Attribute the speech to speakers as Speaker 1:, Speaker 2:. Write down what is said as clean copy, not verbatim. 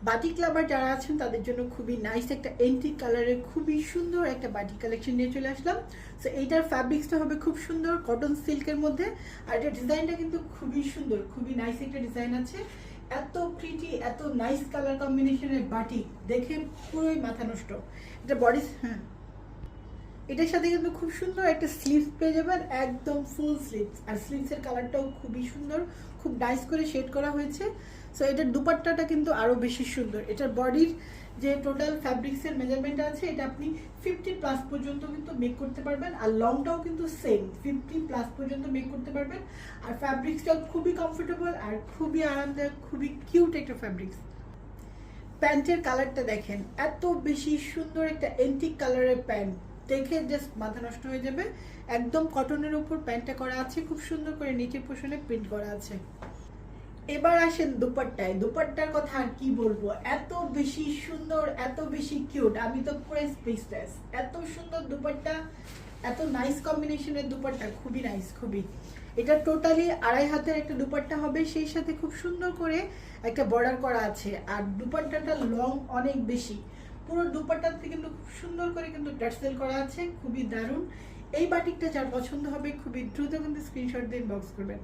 Speaker 1: Batik লাভার যারা আছেন তাদের জন্য খুবই নাইস একটা এন্টিক কালারের খুবই সুন্দর একটা বাটিক কালেকশন নিয়ে চলে আসলাম। সো এইটার ফ্যাব্রিক্সটা হবে খুব সুন্দর কটন সিল্কের মধ্যে, আর এটার ডিজাইনটা কিন্তু খুবই সুন্দর, খুবই নাইস একটা ডিজাইন আছে। এত প্রিটি, এত নাইস কালার কম্বিনেশনের বাটিক দেখে পুরোই মাথা নষ্ট। এটা বডি, হ্যাঁ, এটার সাথে কিন্তু খুব সুন্দর একটা স্লিভস পেয়ে যাবেন, একদম ফুল স্লিভস, আর স্লিভসের কালারটাও খুবই সুন্দর, খুব নাইস করে শেড করা হয়েছে। সো এটার দুপাট্টাটা কিন্তু আরও বেশি সুন্দর। এটার বডির যে টোটাল ফ্যাব্রিক্সের মেজারমেন্ট আছে এটা আপনি 50+ পর্যন্ত কিন্তু মেক করতে পারবেন, আর লংটাও কিন্তু সেম 50+ পর্যন্ত মেক করতে পারবেন। আর ফ্যাব্রিক্সটাও খুবই কমফোর্টেবল আর খুবই আরামদায়ক, খুবই কিউট একটা ফ্যাব্রিক্স। প্যান্টের কালারটা দেখেন, এত বেশি সুন্দর একটা এন্টিক কালারের প্যান্ট, দেখে জাস্ট মাথা নষ্ট হয়ে যাবে। একদম কটনের উপর প্যান্টটা করা আছে, খুব সুন্দর করে নিচের পোর্শনে প্রিন্ট করা আছে। এবার আসেন দুপাট্টায়। দুপাট্টার কথা আর কি বলবো, এত বেশি সুন্দর, এত বেশি কিউট, আমি তো পুরো স্পিচলেস। এত সুন্দর দুপাট্টা, এত নাইস কম্বিনেশনের দুপাট্টা, খুবই নাইস, খুবই। এটা টোটালি 2.5 হাতের একটা দুপাট্টা হবে, সেই সাথে খুব সুন্দর করে একটা বর্ডার করা আছে। আর দুপাট্টাটা লং অনেক বেশি, পুরো দুপাট্টাতে কিন্তু খুব সুন্দর করে কিন্তু টার্সেল করা আছে, খুবই দারুণ। এই বাটিকটা যার পছন্দ হবে খুবই দ্রুত কিন্তু স্ক্রিনশট দিয়ে ইনবক্স করবেন।